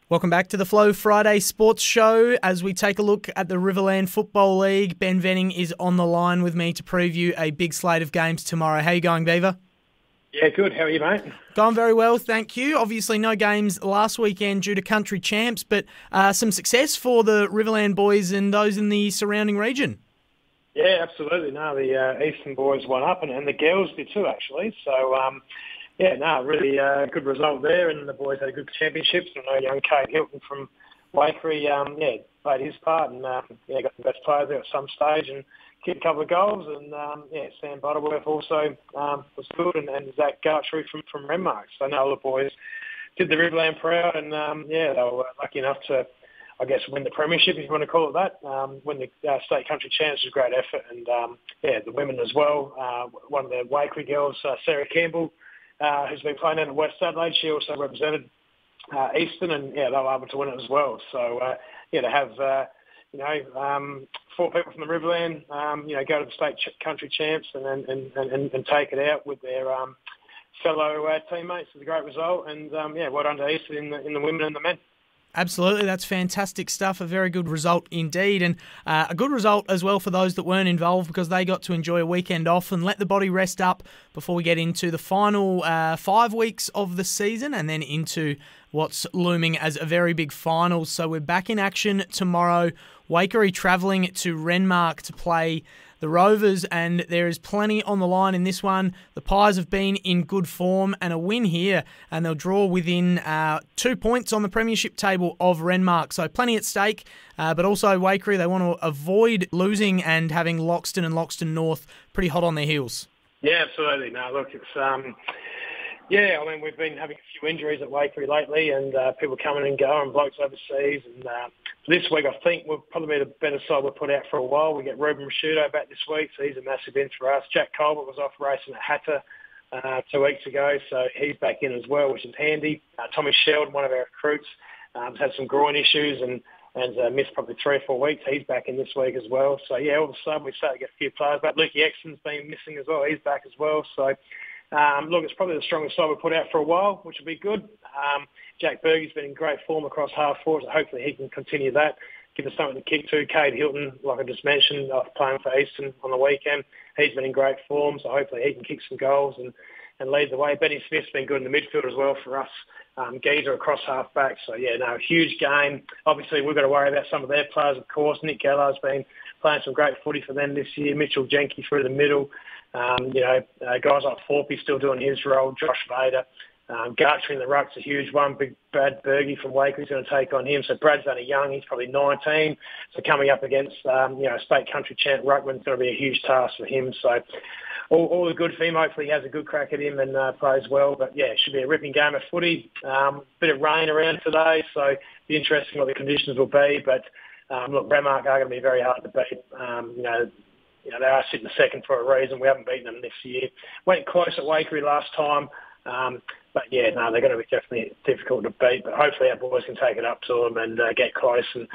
Welcome back to the Flow Friday Sports Show as we take a look at the Riverland Football League. Ben Venning is on the line with me to preview a big slate of games tomorrow. How are you going, Beaver? Yeah, good. How are you, mate? Going very well, thank you. Obviously no games last weekend due to country champs, but some success for the Riverland boys and those in the surrounding region. Yeah, absolutely. No, the Eastern boys won up and the girls did too, actually. So, really good result there, and the boys had a good championships. I know young Cade Hilton from Waikerie, played his part and got the best players there at some stage and kicked a couple of goals. And Sam Butterworth also was good, and Zach Gartry from Renmark. So, no, all the boys did the Riverland proud, and they were lucky enough to, I guess, win the premiership, if you want to call it that. Win the state country champs was a great effort, and the women as well. One of the Waikerie girls, Sarah Campbell, who's been playing out at West Adelaide, she also represented Eastern, and they were able to win it as well. So to have four people from the Riverland, go to the state country champs and take it out with their fellow teammates is a great result. And well done to Eastern in the women and the men. Absolutely, that's fantastic stuff. A very good result indeed, and a good result as well for those that weren't involved because they got to enjoy a weekend off and let the body rest up before we get into the final 5 weeks of the season and then into what's looming as a very big finals. So we're back in action tomorrow. Waikerie travelling to Renmark to play the Rovers, and there is plenty on the line in this one. The Pies have been in good form, and a win here, and they'll draw within 2 points on the premiership table of Renmark. So plenty at stake, but also Waikerie, they want to avoid losing and having Loxton and Loxton North pretty hot on their heels. Yeah, absolutely. No, look, it's... we've been having a few injuries at Waikerie lately, and people coming and going, blokes overseas. And this week, I think we'll probably be the better side we've put out for a while. We get Ruben Rashudo back this week, so he's a massive in for us. Jack Colbert was off racing at Hatter 2 weeks ago, so he's back in as well, which is handy. Tommy Sheldon, one of our recruits, has had some groin issues and missed probably 3 or 4 weeks. He's back in this week as well. So, all of a sudden, we start to get a few players back. Lukey Exton's been missing as well. He's back as well. So, it's probably the strongest side we've put out for a while, which will be good. Jack Bergi's been in great form across half forward, so hopefully he can continue that, give us something to kick to. Cade Hilton, like I just mentioned, playing for Eastern on the weekend, he's been in great form, so hopefully he can kick some goals and lead the way. Benny Smith's been good in the midfield as well for us. Geezer across half back, so a huge game. Obviously, we've got to worry about some of their players, of course. Nick Gallard's been playing some great footy for them this year. Mitchell Jenke through the middle. Guys like Forpey still doing his role. Josh Vader. Gartry in the ruck's a huge one. Big Brad Bergi from Waikerie is going to take on him. So Brad's only young. He's probably 19. So coming up against, state country champ Ruckman's going to be a huge task for him. So all the good for him. Hopefully he has a good crack at him and plays well. But, it should be a ripping game of footy. Bit of rain around today, so it'll be interesting what the conditions will be. But, Renmark are going to be very hard to beat. They are sitting second for a reason. We haven't beaten them this year. Went close at Waikerie last time. They're going to be definitely difficult to beat. But hopefully our boys can take it up to them and get close and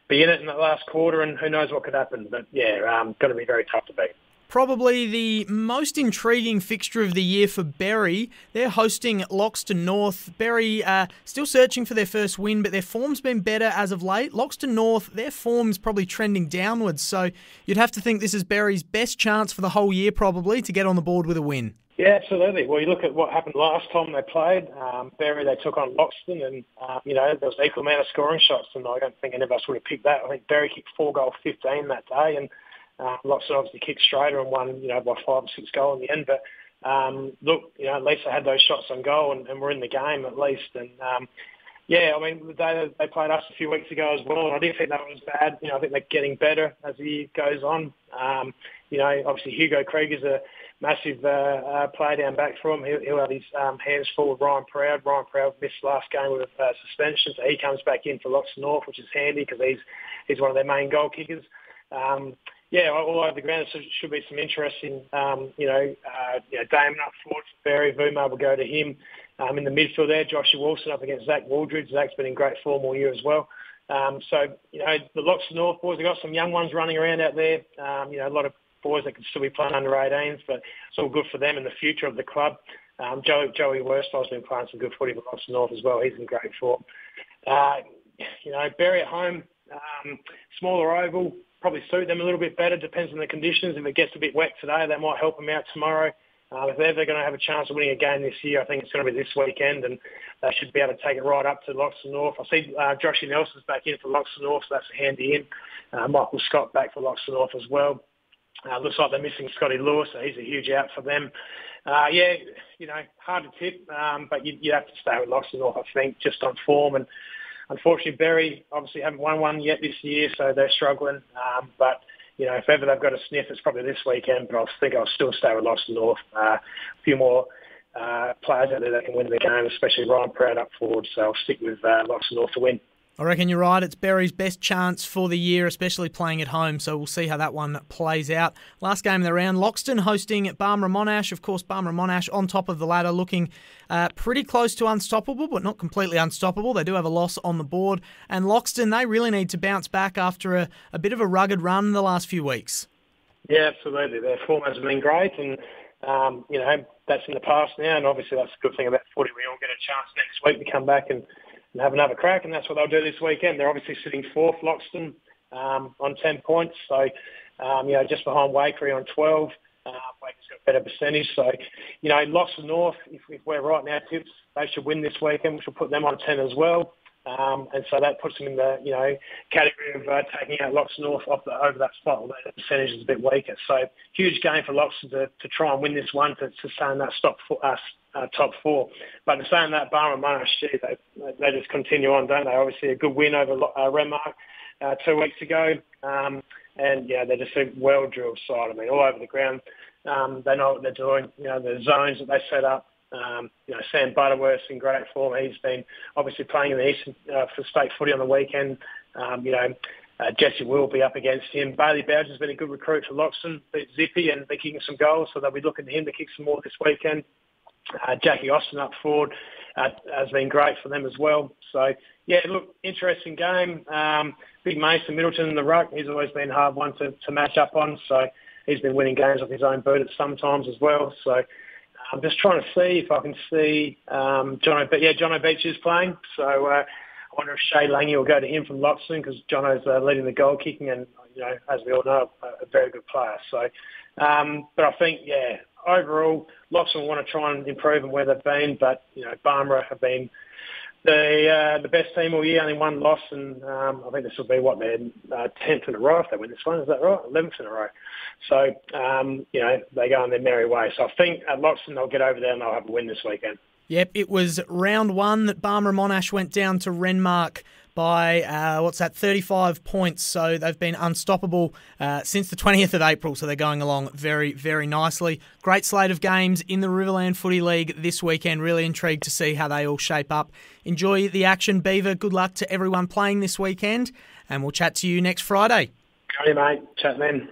be in it in the last quarter. And who knows what could happen. But, going to be very tough to beat. Probably the most intriguing fixture of the year for Berri. They're hosting Loxton North. Berri still searching for their first win, but their form's been better as of late. Loxton North, their form's probably trending downwards, so you'd have to think this is Berri's best chance for the whole year probably to get on the board with a win. Yeah, absolutely. Well, you look at what happened last time they played. Berri, they took on Loxton, and, there was an equal amount of scoring shots, and I don't think any of us would have picked that. I think Berri kicked 4-15 that day, and Loxton obviously kicked straighter and won, by 5 or 6 goals in the end. But, at least they had those shots on goal and were in the game at least. And, they played us a few weeks ago as well, and I didn't think that was bad. I think they're getting better as the year goes on. Obviously Hugo Krieg is a massive player down back for him. He'll have his hands full with Ryan Proud. Ryan Proud missed last game with suspension, so he comes back in for Loxton North, which is handy because he's one of their main goal kickers. All over the ground, there should be some interesting, Damon up forward for Berri. Vuma will go to him. In the midfield there, Joshua Wilson up against Zach Waldridge. Zach's been in great form all year as well. The Loxton North boys, they've got some young ones running around out there. A lot of boys that can still be playing under 18s, but it's all good for them in the future of the club. Joey Worsfold's been playing some good footy for Loxton North as well. He's in great form. Berri at home, smaller oval, probably suit them a little bit better, depends on the conditions. If it gets a bit wet today, that might help them out tomorrow. If they're ever going to have a chance of winning a game this year, I think it's going to be this weekend, and they should be able to take it right up to Loxton North. I see Joshy Nelson's back in for Loxton North, so that's a handy in. Michael Scott back for Loxton North as well. Looks like they're missing Scotty Lewis, so he's a huge out for them. Hard to tip, but you have to stay with Loxton North, I think, just on form. And unfortunately, Berri obviously haven't won one yet this year, so they're struggling. But if ever they've got a sniff, it's probably this weekend. But I think I'll still stay with Loxton North. A few more players out there that can win the game, especially Ryan Proud up forward. So I'll stick with Loxton North to win. I reckon you're right. It's Berri's best chance for the year, especially playing at home. So we'll see how that one plays out. Last game of the round, Loxton hosting Barmera Monash. Of course, Barmera Monash on top of the ladder, looking pretty close to unstoppable, but not completely unstoppable. They do have a loss on the board. And Loxton, they really need to bounce back after a bit of a rugged run the last few weeks. Yeah, absolutely. Their form hasn't been great, and that's in the past now. And obviously, that's a good thing about footy. We all get a chance next week to come back and have another crack, and that's what they'll do this weekend. They're obviously sitting fourth, Loxton, on 10 points. So, just behind Waikerie on 12. Waike's got a better percentage. So, Loxton North, if we're right now, tips, they should win this weekend, which will put them on 10 as well. And so that puts them in the, category of taking out Loxton North over that spot, although the percentage is a bit weaker. So, huge game for Loxton to try and win this one to sustain that top four. But in saying that, Barmera Monash, they just continue on, don't they? Obviously, a good win over Renmark 2 weeks ago. They're just a well-drilled side. I mean, all over the ground. They know what they're doing. The zones that they set up. Sam Butterworth's in great form. He's been obviously playing in the Eastern for state footy on the weekend. Jesse will be up against him. Bailey Bowser's been a good recruit for Loxton. Beat Zippy and they're kicking some goals, so they'll be looking to him to kick some more this weekend. Jackie Austin up forward has been great for them as well. So, interesting game. Big Mason Middleton in the ruck. He's always been a hard one to match up on. So he's been winning games off his own boot at some times as well. So I'm just trying to see if I can see Jono Beach is playing. So I wonder if Shay Lange will go to him from Loxton because Jono's leading the goal kicking and, as we all know, a very good player. So, but I think, overall, Loxton want to try and improve on where they've been, but Barmera have been the best team all year, only one loss, and I think this will be their 10th in a row if they win this one. Is that right? 11th in a row. So they go on their merry way. So I think at Loxton they'll get over there and they'll have a win this weekend. Yep, it was round one that Barmera Monash went down to Renmark by, 35 points. So they've been unstoppable since the 20th of April. So they're going along very, very nicely. Great slate of games in the Riverland Footy League this weekend. Really intrigued to see how they all shape up. Enjoy the action, Beaver. Good luck to everyone playing this weekend. And we'll chat to you next Friday. Hey, mate. Chat then.